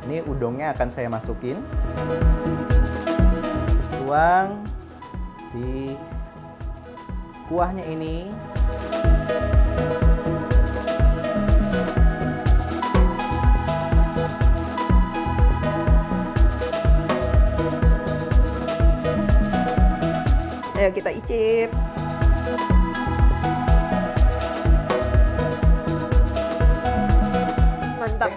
Ini udongnya akan saya masukin. Tuang si kuahnya ini. Ayo kita icip. Mantap.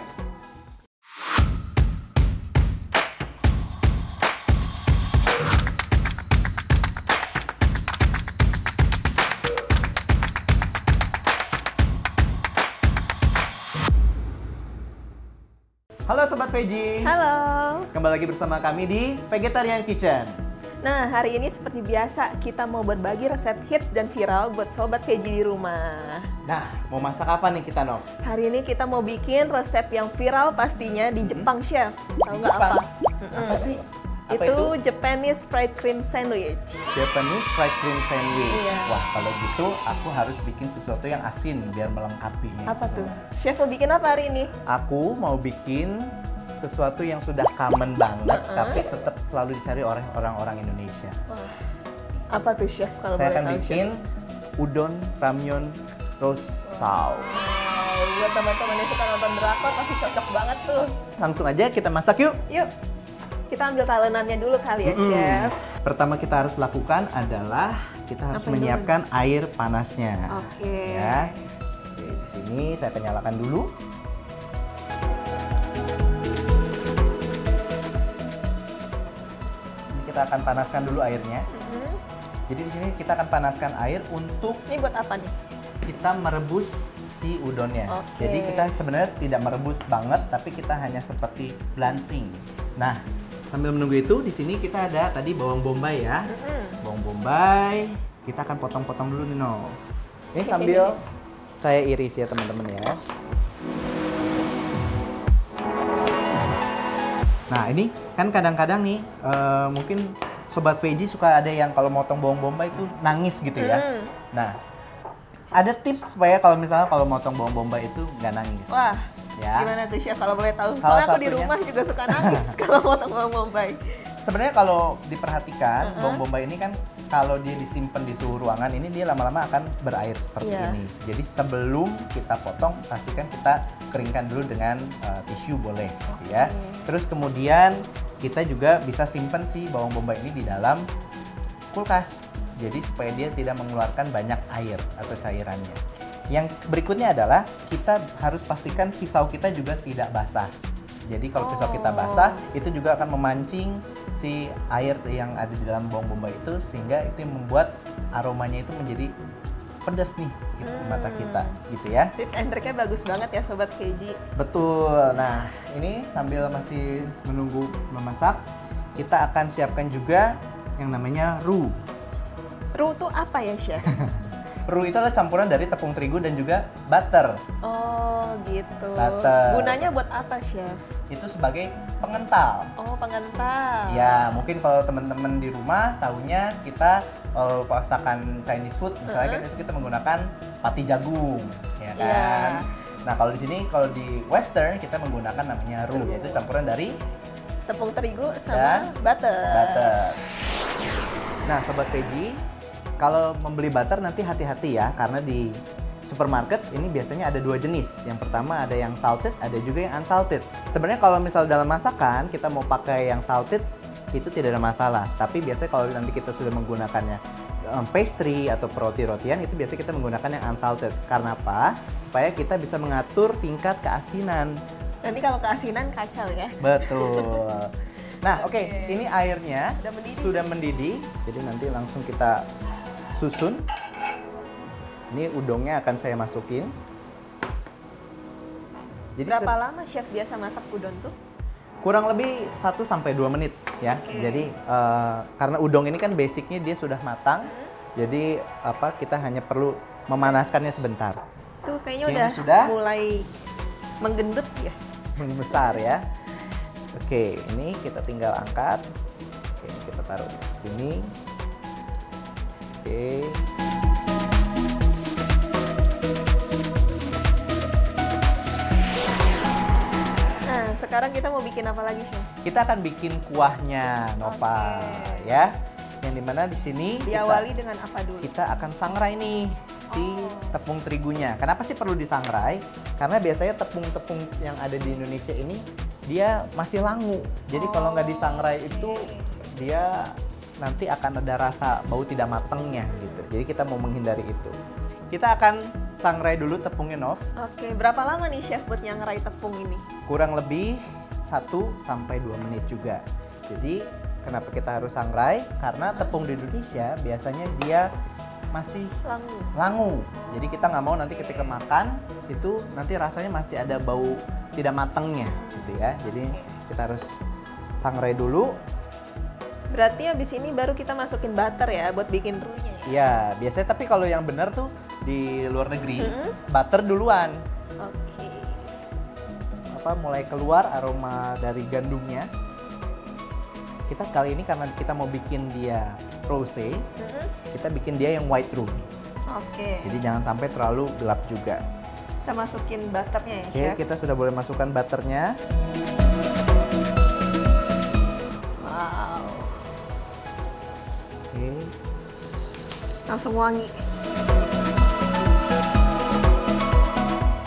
Halo Sobat Veggie. Halo. Kembali lagi bersama kami di Vegetarian Kitchen. Nah, hari ini seperti biasa kita mau berbagi resep hits dan viral buat Sobat Veggie di rumah. Nah, mau masak apa nih kita, Nov? Hari ini kita mau bikin resep yang viral pastinya di Jepang, Chef. Tahu nggak Jepang? apa? Apa sih? Apa Itu Japanese fried cream sandwich. Japanese fried cream sandwich. Iya. Wah, kalau gitu aku harus bikin sesuatu yang asin biar melengkapi. Apa tuh? Chef mau bikin apa hari ini? Aku mau bikin sesuatu yang sudah common banget, tapi tetap selalu dicari oleh orang-orang Indonesia. Wah, apa tuh Chef kalau Saya boleh akan tahu, bikin udon ramyeon roast sauce. Wow, buat teman-teman yang suka nonton drakor pasti cocok banget tuh. Langsung aja kita masak yuk. Yuk, kita ambil talenannya dulu kali ya, Chef. Pertama kita harus lakukan adalah kita harus Apa yang menyiapkan air panasnya. Oke. Ya. Oke, di sini saya akan nyalakan dulu. Ini kita akan panaskan dulu airnya. Jadi di sini kita akan panaskan air untuk Ini buat apa nih? kita merebus si udonnya. Oke. Jadi kita sebenarnya tidak merebus banget, tapi kita hanya seperti blanching. Nah, sambil menunggu itu di sini kita ada tadi bawang bombay ya. Bawang bombay kita akan potong-potong dulu nih, No. Ini sambil saya iris ya teman-teman ya. Nah, ini kan kadang-kadang nih mungkin Sobat Veggie suka ada yang kalau motong bawang bombay itu nangis gitu ya. Nah, ada tips supaya kalau misalnya kalau motong bawang bombay itu nggak nangis. Wah, Ya. gimana tuh Chef kalau boleh tahu? Salah Soalnya aku di satunya- rumah juga suka nangis kalau motong bawang bombay. Sebenarnya kalau diperhatikan bawang bombay ini kan kalau dia disimpan di suhu ruangan ini dia lama-lama akan berair seperti Iya. ini. Jadi sebelum kita potong pastikan kita keringkan dulu dengan tisu boleh, gitu ya. Terus kemudian kita juga bisa simpan si bawang bombay ini di dalam kulkas. Jadi supaya dia tidak mengeluarkan banyak air atau cairannya. Yang berikutnya adalah kita harus pastikan pisau kita juga tidak basah. Jadi kalau pisau kita basah, itu juga akan memancing si air yang ada di dalam bawang bombay itu, sehingga itu yang membuat aromanya itu menjadi pedas nih gitu, di mata kita, gitu ya. Tips and triknya bagus banget ya Sobat Veggie. Betul. Nah, ini sambil masih menunggu memasak, kita akan siapkan juga yang namanya roux. Roux tuh apa ya Chef? Roux itu adalah campuran dari tepung terigu dan juga butter. Oh gitu. Butter. Gunanya buat apa Chef? Itu sebagai pengental. Oh pengental. Ya, mungkin kalau teman-teman di rumah tahunya kita masakan Chinese food, misalnya kan itu kita menggunakan pati jagung, ya kan. Nah, kalau di sini kalau di Western kita menggunakan namanya roux, yaitu campuran dari Tepung terigu dan sama butter. butter. Nah, Sobat Veggie, kalau membeli butter nanti hati-hati ya, karena di supermarket ini biasanya ada dua jenis. Yang pertama ada yang salted, ada juga yang unsalted. Sebenarnya kalau misal dalam masakan kita mau pakai yang salted itu tidak ada masalah. Tapi biasanya kalau nanti kita sudah menggunakannya pastry atau roti-rotian itu biasanya kita menggunakan yang unsalted. Karena apa? Supaya kita bisa mengatur tingkat keasinan. Nanti kalau keasinan kacau ya. Betul. Nah, oke, ini airnya Udah mendidih. sudah mendidih. Jadi nanti langsung kita susun. Ini udongnya akan saya masukin. Jadi Berapa lama Chef biasa masak udon tuh? kurang lebih 1 sampai 2 menit ya. Jadi karena udong ini kan basicnya dia sudah matang. Jadi kita hanya perlu memanaskannya sebentar. Tuh kayaknya Kayaknya udah sudah. mulai menggendut ya. Besar ya. Oke, ini kita tinggal angkat. Oke, ini kita taruh di sini. Oke. sekarang kita mau bikin apa lagi, Chef? Kita akan bikin kuahnya, Nova, Oke. ya. Yang dimana di sini Diawali dengan apa dulu? kita akan sangrai nih si tepung terigunya. Kenapa sih perlu disangrai? Karena biasanya tepung-tepung yang ada di Indonesia ini dia masih langu. Jadi kalau nggak disangrai itu dia nanti akan ada rasa bau tidak matangnya gitu. Jadi kita mau menghindari itu. Kita akan sangrai dulu tepungnya, Nov. Oke, berapa lama nih Chef buat nyangrai tepung ini? Kurang lebih 1-2 menit juga. Jadi kenapa kita harus sangrai? Karena tepung di Indonesia biasanya dia masih langu. Jadi kita nggak mau nanti ketika makan itu nanti rasanya masih ada bau tidak matangnya gitu ya. Jadi kita harus sangrai dulu. Berarti habis ini baru kita masukin butter ya buat bikin runya ya? Iya, biasanya tapi kalau yang benar tuh di luar negeri butter duluan. Oke. Mulai keluar aroma dari gandumnya. Kita kali ini karena kita mau bikin dia rose, kita bikin dia yang white roux. Oke. Jadi jangan sampai terlalu gelap juga. Kita masukin butternya ya, Oke, Chef? kita sudah boleh masukkan butternya. Wow. Oke. Langsung wangi.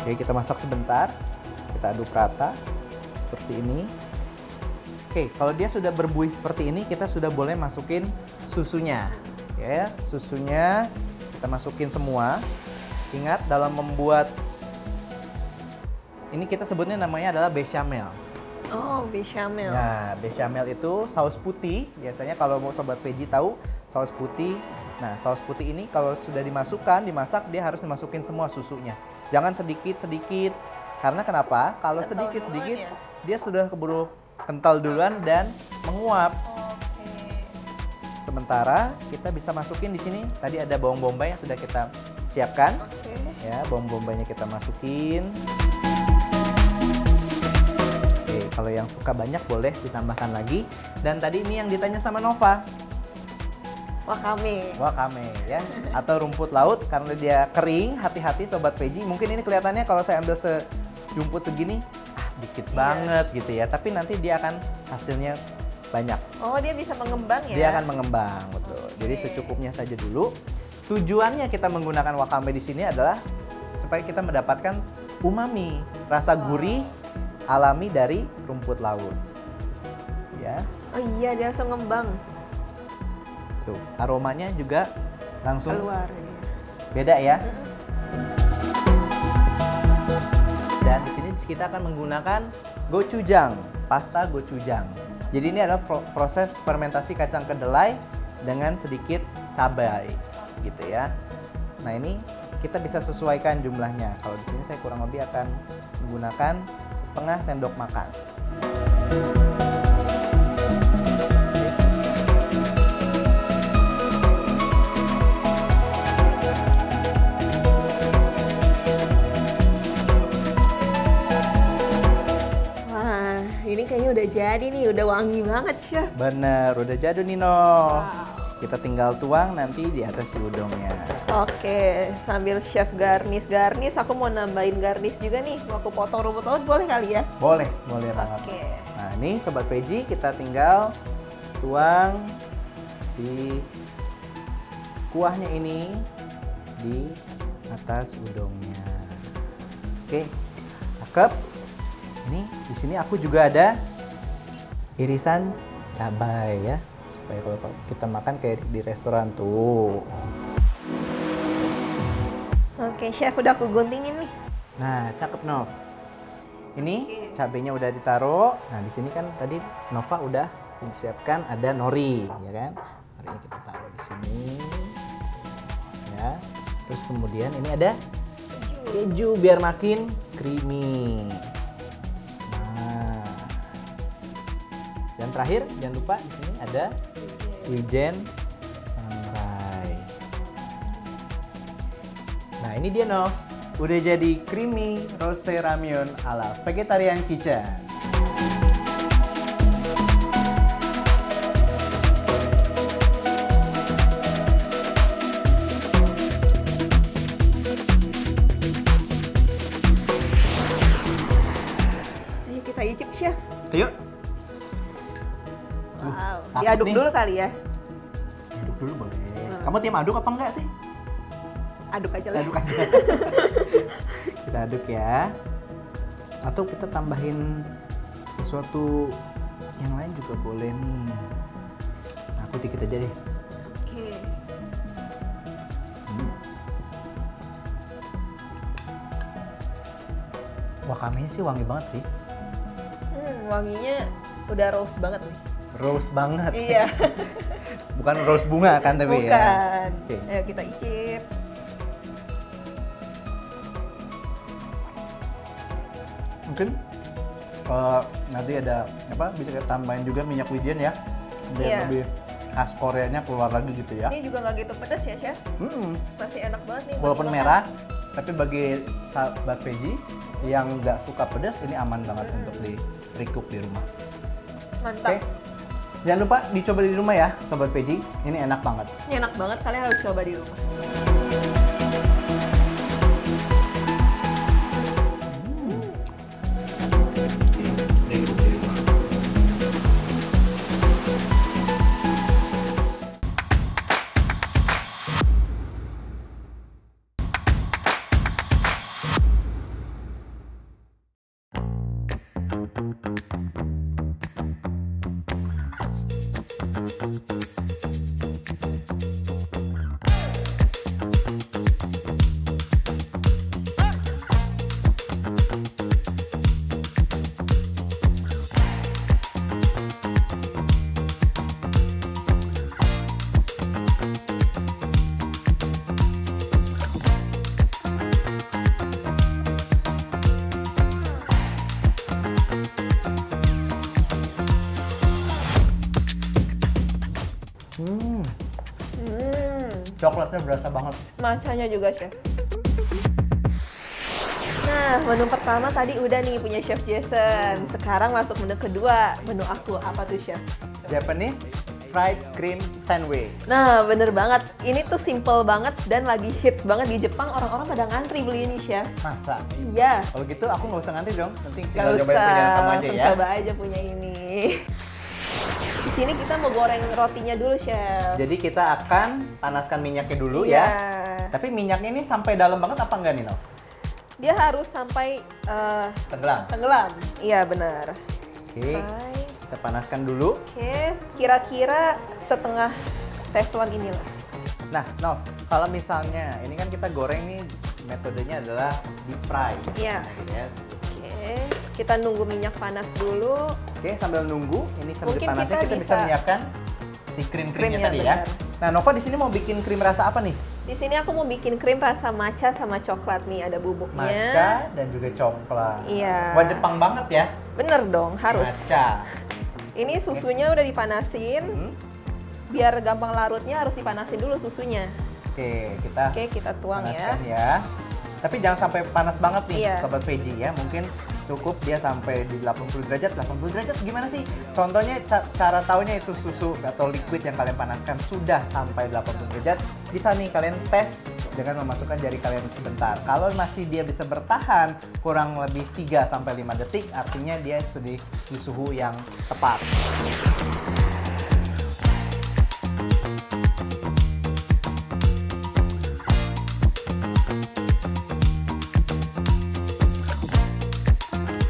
Oke, kita masak sebentar. Kita aduk rata seperti ini. Oke, kalau dia sudah berbuih seperti ini, kita sudah boleh masukin susunya. Ya, susunya kita masukin semua. Ingat dalam membuat ini kita sebutnya namanya adalah bechamel. Oh, bechamel. Nah, bechamel itu saus putih. Biasanya kalau mau sobat veggie tahu saus putih. Nah, saus putih ini kalau sudah dimasukkan, dimasak, dia harus dimasukin semua susunya. Jangan sedikit-sedikit. Karena kenapa? Kalau Kental sedikit-sedikit, duluan ya? dia sudah keburu kental duluan dan menguap. Oke. Sementara kita bisa masukin di sini. Tadi ada bawang bombay yang sudah kita siapkan. Oke. Ya, bawang bombaynya kita masukin. Oke, kalau yang suka banyak boleh ditambahkan lagi. Dan tadi ini yang ditanya sama Nova, Wakame. wakame ya, atau rumput laut karena dia kering. Hati-hati sobat veggie. Mungkin ini kelihatannya kalau saya ambil sejumput segini, dikit banget gitu ya. Tapi nanti dia akan hasilnya banyak. Oh, dia bisa mengembang ya? Dia akan mengembang, betul. Jadi secukupnya saja dulu. Tujuannya kita menggunakan wakame di sini adalah supaya kita mendapatkan umami, rasa gurih alami dari rumput laut. Ya, Oh iya, dia langsung ngembang tuh aromanya juga langsung keluar. Ya. beda ya. Dan di sini kita akan menggunakan gochujang, pasta gochujang. Jadi ini adalah proses fermentasi kacang kedelai dengan sedikit cabai, gitu ya. Nah ini kita bisa sesuaikan jumlahnya. Kalau di sini saya kurang lebih akan menggunakan setengah sendok makan. Wah, ini kayaknya udah jadi nih, udah wangi banget, Chef. Bener, udah jadi Nino. Wow. Kita tinggal tuang nanti di atas si udangnya. Oke, sambil Chef garnish, aku mau nambahin garnish juga nih. Mau aku potong rumput laut boleh kali ya? Boleh, boleh banget. Oke. Nah ini sobat veggie kita tinggal tuang si kuahnya ini di atas udangnya. Oke, cakep. Ini di sini aku juga ada irisan cabai ya, supaya kalau kita makan kayak di restoran tuh. Oke, Chef udah aku guntingin nih. Nah, cakep Nov. Ini cabenya udah ditaruh. Nah, di sini kan tadi Nova udah disiapkan ada nori, ya kan? Norinya kita taruh di sini. Ya. Terus kemudian ini ada keju biar makin creamy. Nah. Dan terakhir jangan lupa di sini ada wijen sangrai. Nah, ini dia Nov. Udah jadi creamy rose ramyeon ala vegetarian kitchen. Ayo kita Kita icip, Chef. Ayo. Wow, takut diaduk nih. dulu kali ya. Aduk dulu boleh. Kamu tim aduk apa enggak sih? Aduk aja lah. Aduk aja. Kita aduk ya. Atau kita tambahin sesuatu yang lain juga boleh nih. Aku dikit aja deh. Oke. Wakamenya sih wangi banget sih. Wanginya udah rose banget nih. Rose banget. Iya. Bukan rose bunga kan tapi ya. Bukan. Oke. Ayo kita icip. Mungkin nanti ada apa bisa kita tambahin juga minyak wijen ya. Biar Iya. lebih khas Koreanya keluar lagi gitu ya. Ini juga nggak gitu pedas ya, Chef? Masih enak banget nih. buat Walaupun dimakan. merah, tapi bagi sahabat veggie yang nggak suka pedas, ini aman banget untuk di recook di rumah. Mantap. Oke. Jangan lupa dicoba di rumah ya, sobat veggie. Ini enak banget. Ini enak banget, kalian harus coba di rumah. Coklatnya berasa banget. Matchanya juga, Chef. Nah, menu pertama tadi udah nih punya Chef Jason. Sekarang masuk menu kedua. Menu aku apa tuh, Chef? Japanese fried cream sandwich. Nah, bener banget. Ini tuh simple banget dan lagi hits banget di Jepang. Orang-orang pada ngantri beli ini, Chef. Masa? Iya. Kalau gitu aku nggak usah ngantri dong. Nanti Gak tinggal cobain usah, punya kamu aja langsung ya. coba aja punya ini. Di sini kita mau goreng rotinya dulu, Chef. Jadi kita akan panaskan minyaknya dulu Iya. ya. Tapi minyaknya ini sampai dalam banget apa enggak nih, Nov? Dia harus sampai Tenggelam. tenggelam. Iya, benar. Oke. Kita panaskan dulu. Oke, kira-kira setengah teflon inilah. Nah, Nov, kalau misalnya ini kan kita goreng nih metodenya adalah deep fry. Iya. Gitu ya. Oke, kita nunggu minyak panas dulu. Oke, sambil nunggu ini sambil Mungkin panasnya kita kita bisa bisa menyiapkan si krim-krimnya Krimnya, tadi ya. benar. Nah, Nova di sini mau bikin krim rasa apa nih? Di sini aku mau bikin krim rasa matcha sama coklat nih, ada bubuknya. Matcha dan juga coklat. Iya. Wah, Jepang banget ya. Bener dong, harus. Matcha. Ini susunya udah dipanasin. Biar gampang larutnya harus dipanasin dulu susunya. Oke, kita Oke, kita tuang ya. panaskan ya. Tapi jangan sampai panas banget nih, Iya. sobat veggie ya. Mungkin cukup dia sampai di 80 derajat. 80 derajat gimana sih? Contohnya cara taunya itu susu atau liquid yang kalian panaskan sudah sampai 80 derajat. Bisa nih kalian tes dengan memasukkan jari kalian sebentar. Kalau masih dia bisa bertahan kurang lebih 3 sampai 5 detik, artinya dia sudah di suhu yang tepat.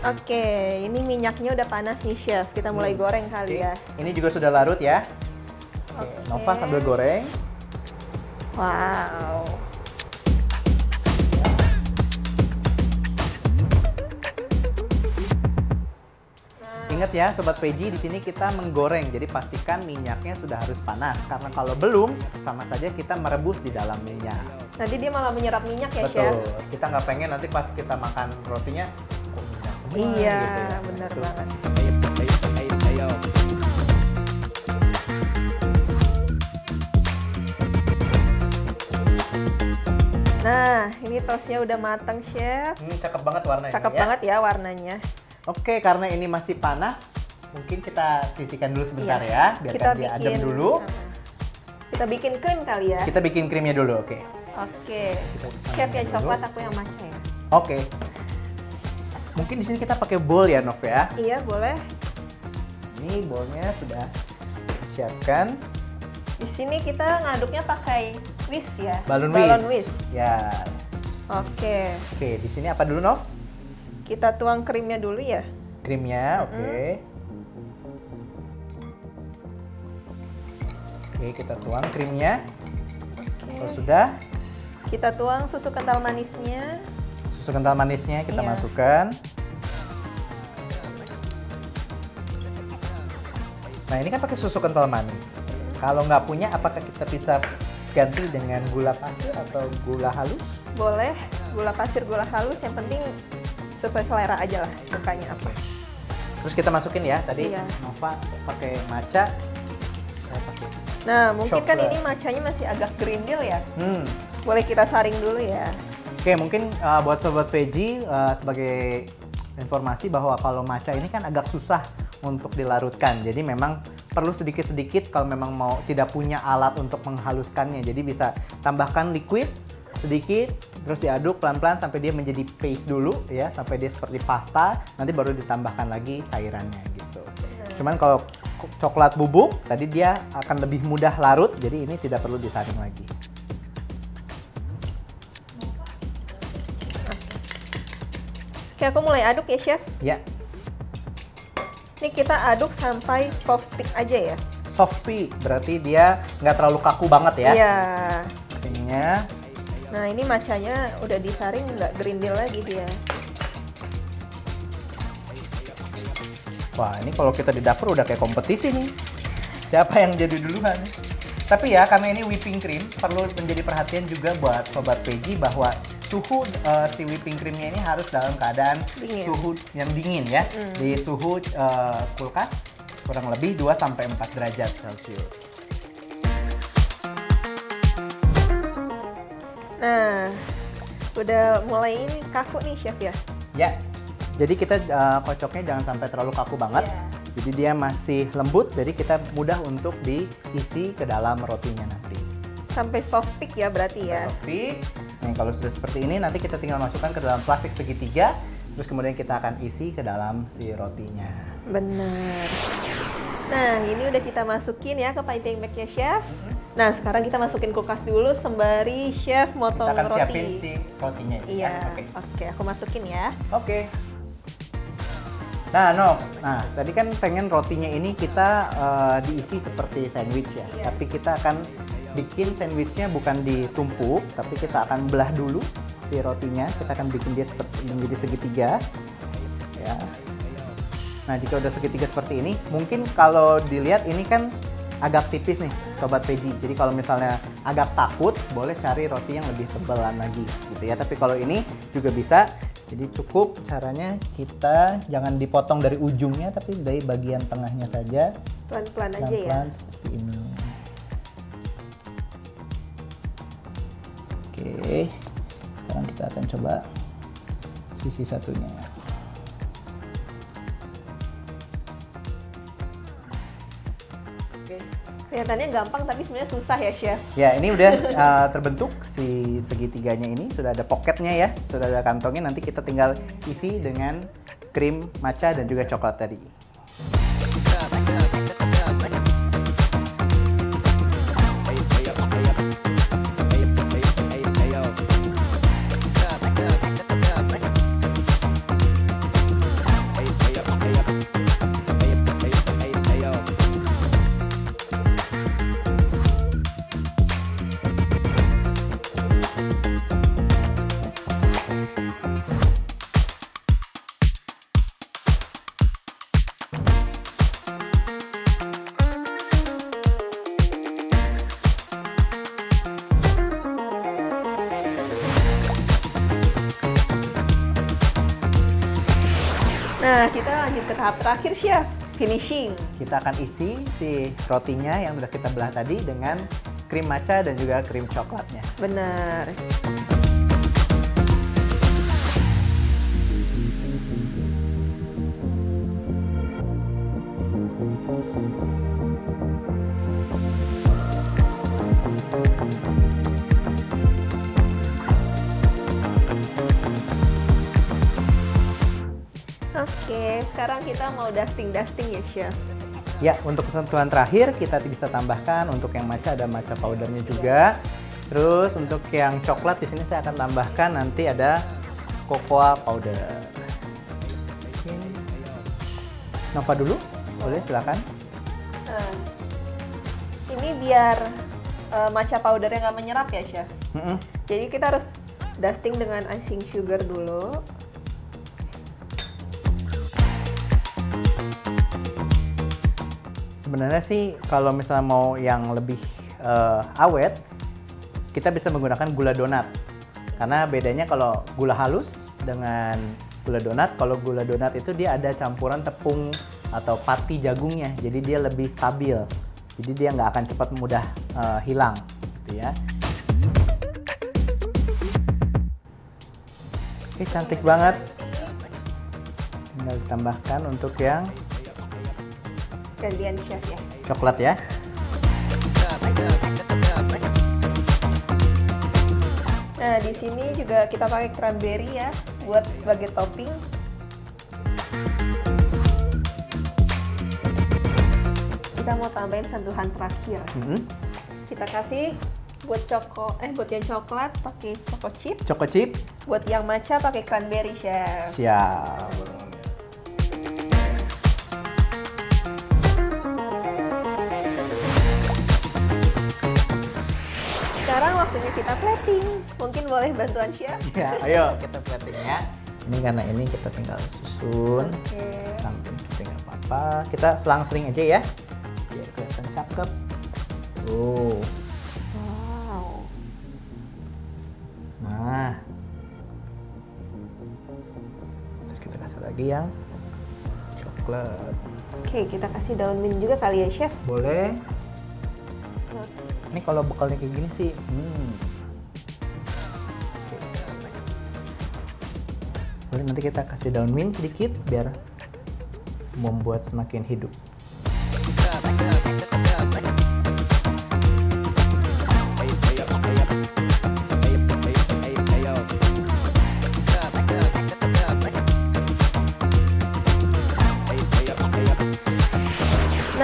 Oke, ini minyaknya udah panas nih, Chef. Kita mulai goreng kali Oke, ya. ini juga sudah larut ya. Oke, Oke. Nova sambil goreng. Wow. Ingat ya, sobat veggie, di sini kita menggoreng. Jadi pastikan minyaknya sudah harus panas. Karena kalau belum, sama saja kita merebus di dalam minyak. Nanti dia malah menyerap minyak ya, Chef? Betul. Kita nggak pengen nanti pas kita makan rotinya, kok minyak semua Iya, gitu ya. benar Betul. banget. Nah, ini toastnya udah matang, Chef. Ini cakep banget warnanya Cakep ya. banget ya warnanya. Oke, karena ini masih panas, mungkin kita sisihkan dulu sebentar Iya. ya. Biarkan dia adem dulu. Kita bikin krim kali ya. Kita bikin krimnya dulu, oke. Oke. Kita bisa Chef yang dulu. coklat, aku yang matcha ya. Oke. Mungkin di sini kita pakai bowl ya, Nov ya. Iya, boleh. Ini bowlnya sudah disiapkan. Di sini kita ngaduknya pakai whisk ya. Balon whisk. Ya. Oke. Oke, di sini apa dulu, Nov? Kita tuang krimnya dulu ya. Krimnya, oke. Oke, kita tuang krimnya. Kalau sudah, kita tuang susu kental manisnya. susu kental manisnya kita Iya. masukkan. Nah, ini kan pakai susu kental manis. Kalau nggak punya, apakah kita bisa ganti dengan gula pasir atau gula halus? Boleh, gula pasir, gula halus, yang penting sesuai selera aja lah sukanya apa. Terus kita masukin ya, tadi Iya. Nova pakai matcha. Saya pakai. Nah, mungkin kan Coklat. ini matchanya masih agak grindil ya. Hmm. Boleh kita saring dulu ya. Oke, mungkin buat sobat veggie sebagai informasi bahwa kalau matcha ini kan agak susah untuk dilarutkan. Jadi memang perlu sedikit-sedikit kalau memang mau tidak punya alat untuk menghaluskannya. Jadi bisa tambahkan liquid sedikit, terus diaduk pelan-pelan sampai dia menjadi paste dulu ya, sampai dia seperti pasta, nanti baru ditambahkan lagi cairannya gitu. Cuman kalau coklat bubuk tadi dia akan lebih mudah larut, jadi ini tidak perlu disaring lagi. Oke, aku mulai aduk ya, Chef. Ya, Ini kita aduk sampai soft thick aja ya. soft pea berarti dia nggak terlalu kaku banget ya. Iya. Ininya. Nah, ini matchanya udah disaring, nggak grindil lagi dia. Wah, ini kalau kita di dapur udah kayak kompetisi nih. Siapa yang jadi duluan? Tapi ya, karena ini whipping cream, perlu menjadi perhatian juga buat sobat veggie bahwa suhu si whipping creamnya ini harus dalam keadaan Dingin. suhu yang dingin ya. Di suhu kulkas kurang lebih 2-4 derajat Celcius. Nah, udah mulai ini kaku nih, Chef ya. Ya, jadi kita kocoknya jangan sampai terlalu kaku banget. Iya. Jadi dia masih lembut, jadi kita mudah untuk diisi ke dalam rotinya nanti. Sampai soft thick ya berarti ya. Tapi, nah, kalau sudah seperti ini, nanti kita tinggal masukkan ke dalam plastik segitiga, terus kemudian kita akan isi ke dalam si rotinya. Benar. Nah, ini udah kita masukin ya ke piping bagnya, Chef. Nah, sekarang kita masukin kulkas dulu sembari Chef motong Kita akan roti. siapin si rotinya ini. Iya. kan? Oke. Oke, aku masukin ya. Oke. Nah, Nov, nah tadi kan pengen rotinya ini kita diisi seperti sandwich ya. Iya. Tapi kita akan bikin sandwichnya bukan ditumpuk, tapi kita akan belah dulu si rotinya. Kita akan bikin dia seperti menjadi segitiga. Ya. Nah, jika udah segitiga seperti ini, mungkin kalau dilihat ini kan agak tipis nih, sobat veggie. Jadi kalau misalnya agak takut, boleh cari roti yang lebih tebalan lagi, gitu ya. Tapi kalau ini juga bisa. Jadi cukup caranya kita jangan dipotong dari ujungnya, tapi dari bagian tengahnya saja, Pelan-pelan aja ya. pelan-pelan seperti ini. Oke, sekarang kita akan coba sisi satunya. Kelihatannya gampang tapi sebenarnya susah ya, Chef. Ya, ini udah terbentuk si segitiganya ini, sudah ada pocketnya ya, sudah ada kantongnya. Nanti kita tinggal isi dengan krim matcha dan juga coklat tadi. Nah, kita lanjut ke tahap terakhir, Chef. Finishing. Kita akan isi si rotinya yang sudah kita belah tadi dengan krim matcha dan juga krim coklatnya. Benar. Oke, sekarang kita mau dusting ya, Chef. Ya, untuk sentuhan terakhir kita bisa tambahkan untuk yang matcha ada matcha powdernya juga. Terus untuk yang coklat di sini saya akan tambahkan nanti ada cocoa powder. Oke. Nova dulu, boleh silakan. Nah, ini biar matcha powdernya nggak menyerap ya, Chef. Jadi kita harus dusting dengan icing sugar dulu. Sebenarnya sih kalau misalnya mau yang lebih awet, kita bisa menggunakan gula donat. Karena bedanya kalau gula halus dengan gula donat, kalau gula donat itu dia ada campuran tepung atau pati jagungnya, jadi dia lebih stabil. Jadi dia nggak akan cepat mudah hilang, gitu ya. Oke, cantik banget. Tinggal ditambahkan untuk yang Gantian Chef ya. coklat ya. Nah, di sini juga kita pakai cranberry ya buat sebagai topping. Kita mau tambahin sentuhan terakhir. Kita kasih buat yang coklat pakai choco chip. Choco chip. Buat yang matcha pakai cranberry, Chef. Siap. Sekarang waktunya kita plating. Mungkin boleh bantuan Chef? Ya, ayo kita plating ya. Ini karena ini kita tinggal susun. Oke. Samping kita nggak apa-apa. Kita selang-seling aja ya. Biar kelihatan cakep. Tuh. Wow. Nah. Terus kita kasih lagi yang coklat. Oke, kita kasih daun mint juga kali ya, Chef. Boleh. So, Ini kalau bekalnya kayak gini sih, Oke. Boleh nanti kita kasih daun mint sedikit biar membuat semakin hidup.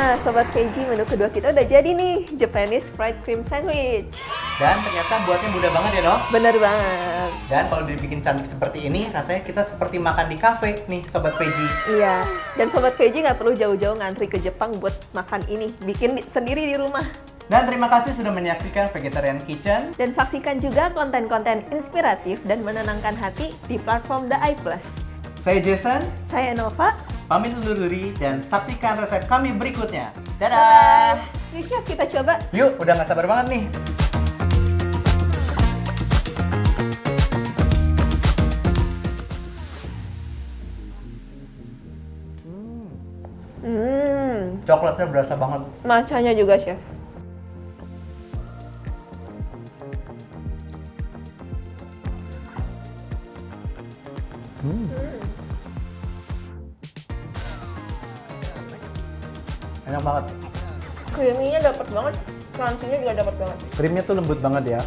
nah, Sobat Veggie, menu kedua kita udah jadi nih, Japanese Fried Cream Sandwich. Dan ternyata buatnya mudah banget ya, Dok. Bener banget. Dan kalau dibikin cantik seperti ini, rasanya kita seperti makan di cafe nih, Sobat Veggie. Iya, dan Sobat Veggie nggak perlu jauh-jauh ngantri ke Jepang buat makan ini. Bikin sendiri di rumah. Dan terima kasih sudah menyaksikan Vegetarian Kitchen. Dan saksikan juga konten-konten inspiratif dan menenangkan hati di platform The iPlus. Saya Jason, Saya Nova. pamit undur diri dan saksikan resep kami berikutnya. Dadah! Yuk Chef, kita coba. Yuk, udah nggak sabar banget nih. Coklatnya berasa banget. Matchanya juga, Chef. Enak banget. Creamy-nya dapat banget, crunchy-nya juga dapat banget. Krimnya tuh lembut banget ya.